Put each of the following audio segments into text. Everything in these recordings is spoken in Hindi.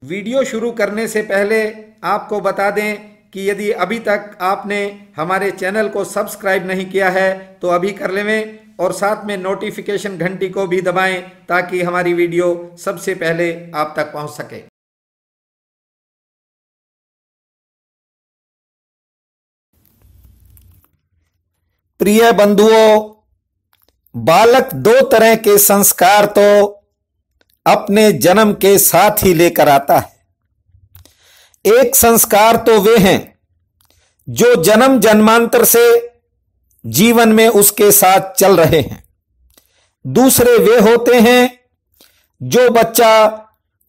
वीडियो शुरू करने से पहले आपको बता दें कि यदि अभी तक आपने हमारे चैनल को सब्सक्राइब नहीं किया है तो अभी कर लें और साथ में नोटिफिकेशन घंटी को भी दबाएं ताकि हमारी वीडियो सबसे पहले आप तक पहुंच सके। प्रिय बंधुओं, बालक दो तरह के संस्कार तो अपने जन्म के साथ ही लेकर आता है। एक संस्कार तो वे हैं जो जन्म जन्मांतर से जीवन में उसके साथ चल रहे हैं। दूसरे वे होते हैं जो बच्चा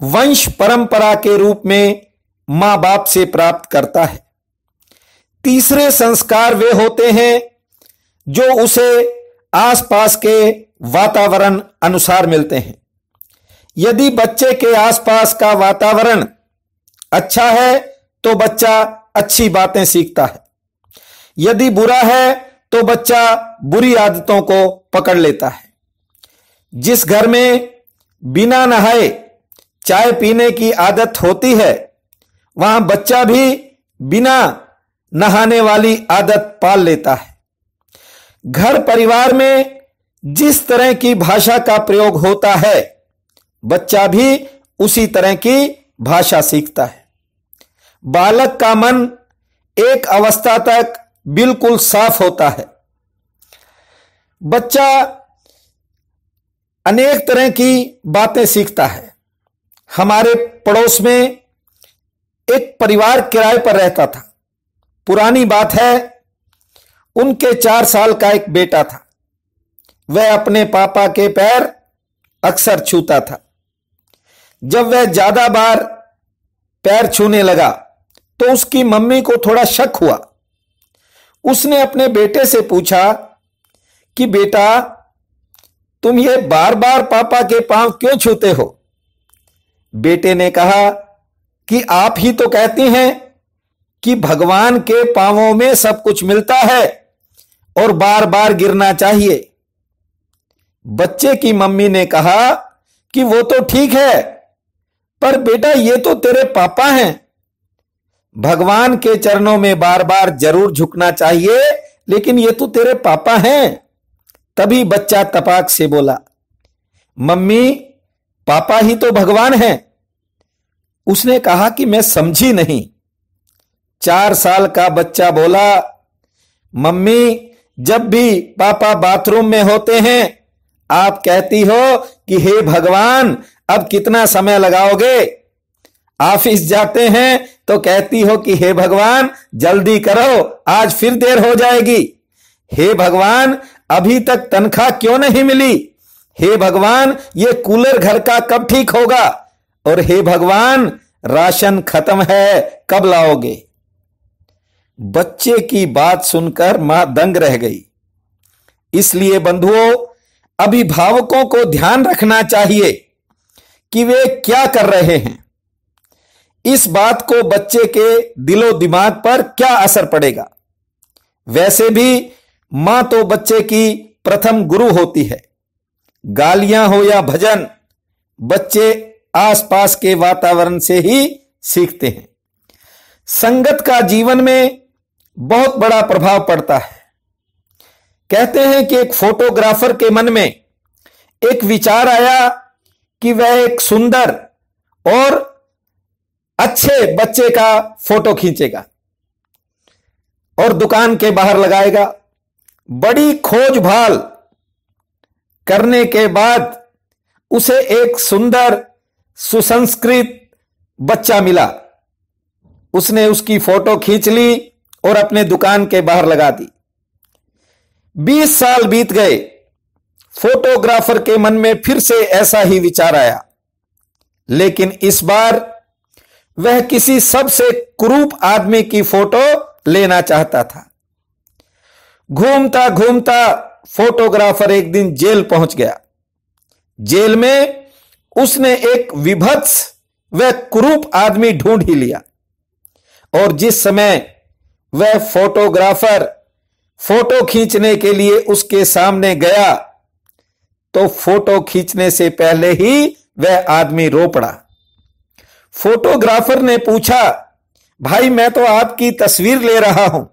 वंश परंपरा के रूप में मां बाप से प्राप्त करता है। तीसरे संस्कार वे होते हैं जो उसे आसपास के वातावरण अनुसार मिलते हैं। यदि बच्चे के आसपास का वातावरण अच्छा है तो बच्चा अच्छी बातें सीखता है, यदि बुरा है तो बच्चा बुरी आदतों को पकड़ लेता है। जिस घर में बिना नहाए चाय पीने की आदत होती है वहां बच्चा भी बिना नहाने वाली आदत पाल लेता है। घर परिवार में जिस तरह की भाषा का प्रयोग होता है बच्चा भी उसी तरह की भाषा सीखता है। बालक का मन एक अवस्था तक बिल्कुल साफ होता है। बच्चा अनेक तरह की बातें सीखता है। हमारे पड़ोस में एक परिवार किराए पर रहता था। पुरानी बात है, उनके 4 साल का एक बेटा था। वह अपने पापा के पैर अक्सर छूता था। जब वह ज्यादा बार पैर छूने लगा तो उसकी मम्मी को थोड़ा शक हुआ। उसने अपने बेटे से पूछा कि बेटा, तुम ये बार बार पापा के पांव क्यों छूते हो? बेटे ने कहा कि आप ही तो कहती हैं कि भगवान के पांवों में सब कुछ मिलता है और बार बार गिरना चाहिए। बच्चे की मम्मी ने कहा कि वो तो ठीक है, पर बेटा ये तो तेरे पापा हैं। भगवान के चरणों में बार बार जरूर झुकना चाहिए, लेकिन ये तो तेरे पापा हैं। तभी बच्चा तपाक से बोला, मम्मी पापा ही तो भगवान हैं। उसने कहा कि मैं समझी नहीं। 4 साल का बच्चा बोला, मम्मी जब भी पापा बाथरूम में होते हैं आप कहती हो कि हे भगवान अब कितना समय लगाओगे। ऑफिस जाते हैं तो कहती हो कि हे भगवान जल्दी करो, आज फिर देर हो जाएगी। हे भगवान अभी तक तनख्वाह क्यों नहीं मिली। हे भगवान ये कूलर घर का कब ठीक होगा। और हे भगवान राशन खत्म है, कब लाओगे। बच्चे की बात सुनकर मां दंग रह गई। इसलिए बंधुओं, अभिभावकों को ध्यान रखना चाहिए कि वे क्या कर रहे हैं। इस बात को बच्चे के दिलो दिमाग पर क्या असर पड़ेगा। वैसे भी मां तो बच्चे की प्रथम गुरु होती है। गालियां हो या भजन, बच्चे आसपास के वातावरण से ही सीखते हैं। संगत का जीवन में बहुत बड़ा प्रभाव पड़ता है। कहते हैं कि एक फोटोग्राफर के मन में एक विचार आया कि वह एक सुंदर और अच्छे बच्चे का फोटो खींचेगा और दुकान के बाहर लगाएगा। बड़ी खोजभाल करने के बाद उसे एक सुंदर सुसंस्कृत बच्चा मिला। उसने उसकी फोटो खींच ली और अपने दुकान के बाहर लगा दी। 20 साल बीत गए। फोटोग्राफर के मन में फिर से ऐसा ही विचार आया, लेकिन इस बार वह किसी सबसे कुरूप आदमी की फोटो लेना चाहता था। घूमता घूमता फोटोग्राफर एक दिन जेल पहुंच गया। जेल में उसने एक विभत्स व कुरूप आदमी ढूंढ ही लिया और जिस समय वह फोटोग्राफर फोटो खींचने के लिए उसके सामने गया तो फोटो खींचने से पहले ही वह आदमी रो पड़ा। फोटोग्राफर ने पूछा, भाई मैं तो आपकी तस्वीर ले रहा हूं,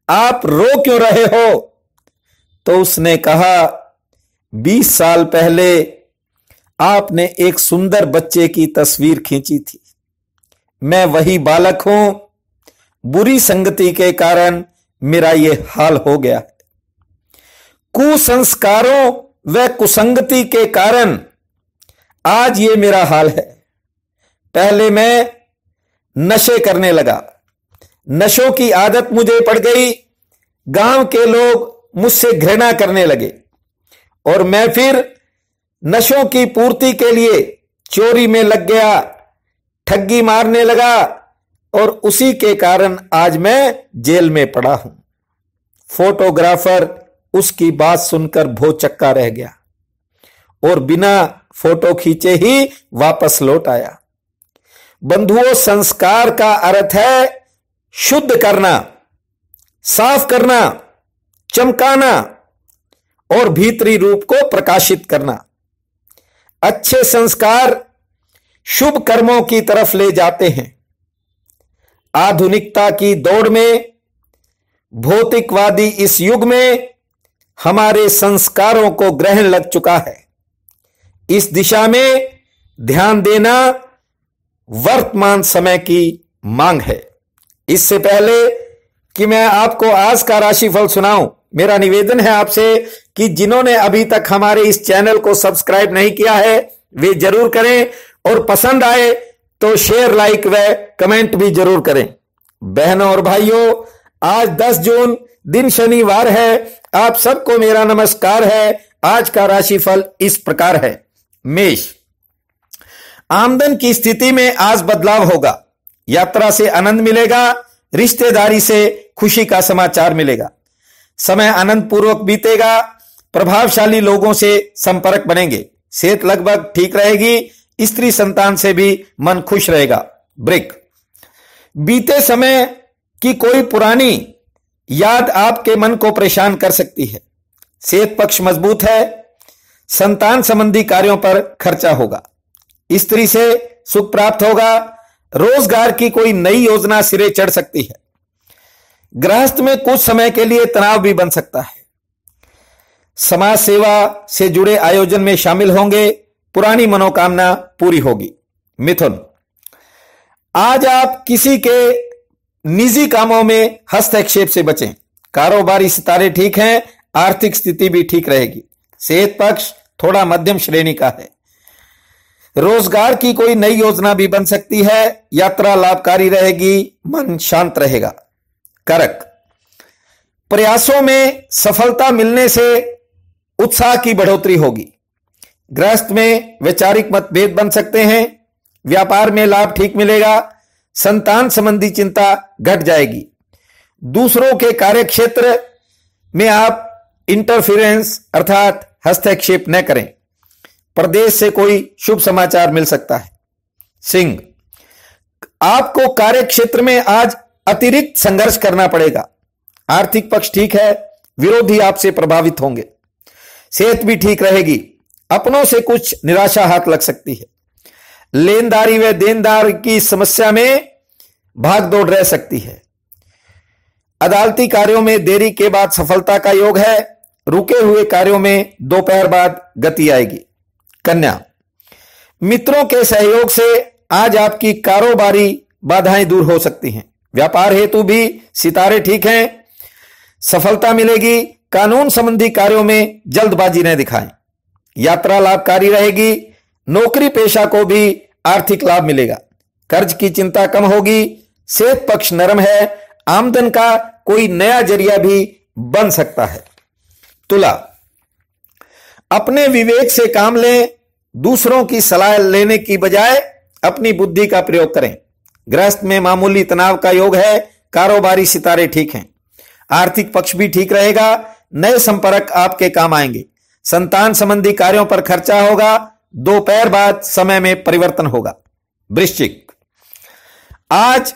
आप रो क्यों रहे हो? तो उसने कहा, 20 साल पहले आपने एक सुंदर बच्चे की तस्वीर खींची थी। मैं वही बालक हूं, बुरी संगति के कारण मेरा यह हाल हो गया है। कुसंस्कारों व कुसंगति के कारण आज ये मेरा हाल है। पहले मैं नशे करने लगा, नशों की आदत मुझे पड़ गई, गांव के लोग मुझसे घृणा करने लगे और मैं फिर नशों की पूर्ति के लिए चोरी में लग गया, ठगी मारने लगा और उसी के कारण आज मैं जेल में पड़ा हूं। फोटोग्राफर उसकी बात सुनकर भौचक्का रह गया और बिना फोटो खींचे ही वापस लौट आया। बंधुओं, संस्कार का अर्थ है शुद्ध करना, साफ करना, चमकाना और भीतरी रूप को प्रकाशित करना। अच्छे संस्कार शुभ कर्मों की तरफ ले जाते हैं। आधुनिकता की दौड़ में, भौतिकवादी इस युग में हमारे संस्कारों को ग्रहण लग चुका है। इस दिशा में ध्यान देना वर्तमान समय की मांग है। इससे पहले कि मैं आपको आज का राशिफल सुनाऊं, मेरा निवेदन है आपसे कि जिन्होंने अभी तक हमारे इस चैनल को सब्सक्राइब नहीं किया है वे जरूर करें और पसंद आए तो शेयर, लाइक व कमेंट भी जरूर करें। बहनों और भाइयों, आज 10 जून दिन शनिवार है। आप सबको मेरा नमस्कार है। आज का राशिफल इस प्रकार है। मेष, आमदन की स्थिति में आज बदलाव होगा। यात्रा से आनंद मिलेगा, रिश्तेदारी से खुशी का समाचार मिलेगा। समय आनंद पूर्वक बीतेगा, प्रभावशाली लोगों से संपर्क बनेंगे। सेहत लगभग ठीक रहेगी, स्त्री संतान से भी मन खुश रहेगा। वृक, बीते समय की कोई पुरानी याद आपके मन को परेशान कर सकती है। सेहत पक्ष मजबूत है, संतान संबंधी कार्यों पर खर्चा होगा। स्त्री से सुख प्राप्त होगा। रोजगार की कोई नई योजना सिरे चढ़ सकती है। गृहस्थ में कुछ समय के लिए तनाव भी बन सकता है। समाज सेवा से जुड़े आयोजन में शामिल होंगे। पुरानी मनोकामना पूरी होगी। मिथुन, आज आप किसी के निजी कामों में हस्तक्षेप से बचें। कारोबारी सितारे ठीक हैं, आर्थिक स्थिति भी ठीक रहेगी। सेहत पक्ष थोड़ा मध्यम श्रेणी का है। रोजगार की कोई नई योजना भी बन सकती है। यात्रा लाभकारी रहेगी, मन शांत रहेगा। कर्क, प्रयासों में सफलता मिलने से उत्साह की बढ़ोतरी होगी। गृहस्थ में वैचारिक मतभेद बन सकते हैं। व्यापार में लाभ ठीक मिलेगा। संतान संबंधी चिंता घट जाएगी। दूसरों के कार्यक्षेत्र में आप इंटरफेरेंस अर्थात हस्तक्षेप न करें। प्रदेश से कोई शुभ समाचार मिल सकता है। सिंह, आपको कार्यक्षेत्र में आज अतिरिक्त संघर्ष करना पड़ेगा। आर्थिक पक्ष ठीक है, विरोधी आपसे प्रभावित होंगे। सेहत भी ठीक रहेगी। अपनों से कुछ निराशा हाथ लग सकती है। लेनदारी व देनदार की समस्या में भाग दौड़ रह सकती है। अदालती कार्यों में देरी के बाद सफलता का योग है। रुके हुए कार्यों में दोपहर बाद गति आएगी। कन्या, मित्रों के सहयोग से आज आपकी कारोबारी बाधाएं दूर हो सकती हैं। व्यापार हेतु भी सितारे ठीक हैं, सफलता मिलेगी। कानून संबंधी कार्यों में जल्दबाजी न दिखाएं। यात्रा लाभकारी रहेगी। नौकरी पेशा को भी आर्थिक लाभ मिलेगा। कर्ज की चिंता कम होगी। सेहत पक्ष नरम है। आमदन का कोई नया जरिया भी बन सकता है। तुला, अपने विवेक से काम लें। दूसरों की सलाह लेने की बजाय अपनी बुद्धि का प्रयोग करें। गृहस्थ में मामूली तनाव का योग है। कारोबारी सितारे ठीक हैं। आर्थिक पक्ष भी ठीक रहेगा। नए संपर्क आपके काम आएंगे। संतान संबंधी कार्यों पर खर्चा होगा। दोपहर बाद समय में परिवर्तन होगा। वृश्चिक, आज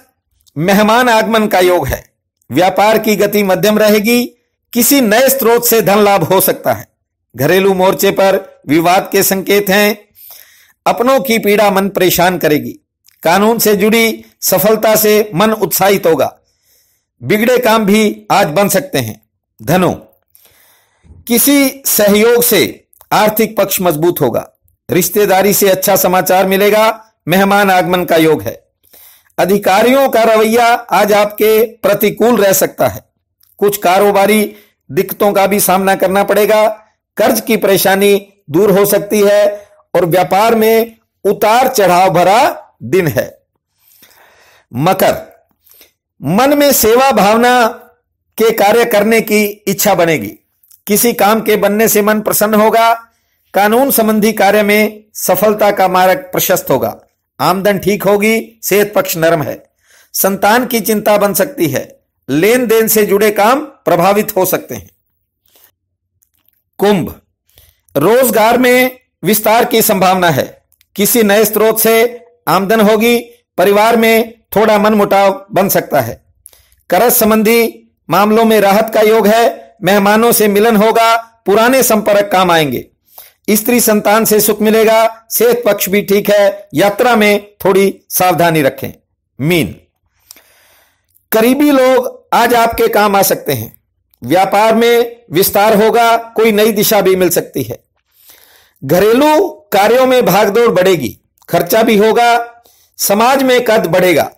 मेहमान आगमन का योग है। व्यापार की गति मध्यम रहेगी। किसी नए स्रोत से धन लाभ हो सकता है। घरेलू मोर्चे पर विवाद के संकेत हैं। अपनों की पीड़ा मन परेशान करेगी। कानून से जुड़ी सफलता से मन उत्साहित होगा। बिगड़े काम भी आज बन सकते हैं। धनु, किसी सहयोग से आर्थिक पक्ष मजबूत होगा। रिश्तेदारी से अच्छा समाचार मिलेगा। मेहमान आगमन का योग है। अधिकारियों का रवैया आज आपके प्रतिकूल रह सकता है। कुछ कारोबारी दिक्कतों का भी सामना करना पड़ेगा। कर्ज की परेशानी दूर हो सकती है और व्यापार में उतार चढ़ाव भरा दिन है। मकर, मन में सेवा भावना के कार्य करने की इच्छा बनेगी। किसी काम के बनने से मन प्रसन्न होगा। कानून संबंधी कार्य में सफलता का मार्ग प्रशस्त होगा। आमदन ठीक होगी। सेहत पक्ष नरम है। संतान की चिंता बन सकती है। लेन देन से जुड़े काम प्रभावित हो सकते हैं। कुंभ, रोजगार में विस्तार की संभावना है। किसी नए स्रोत से आमदन होगी। परिवार में थोड़ा मनमुटाव बन सकता है। कर्ज संबंधी मामलों में राहत का योग है। मेहमानों से मिलन होगा। पुराने संपर्क काम आएंगे। स्त्री संतान से सुख मिलेगा। सेहत पक्ष भी ठीक है। यात्रा में थोड़ी सावधानी रखें। मीन, करीबी लोग आज आपके काम आ सकते हैं। व्यापार में विस्तार होगा। कोई नई दिशा भी मिल सकती है। घरेलू कार्यों में भागदौड़ बढ़ेगी। खर्चा भी होगा। समाज में कद बढ़ेगा।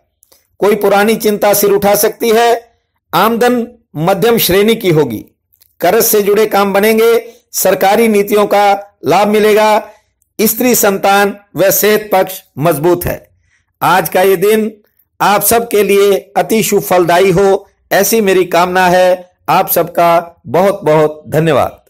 कोई पुरानी चिंता सिर उठा सकती है। आमदन मध्यम श्रेणी की होगी। कर्ज से जुड़े काम बनेंगे। सरकारी नीतियों का लाभ मिलेगा। स्त्री संतान व सेहत पक्ष मजबूत है। आज का ये दिन आप सबके लिए अति शुभ फलदायी हो, ऐसी मेरी कामना है। आप सबका बहुत बहुत धन्यवाद।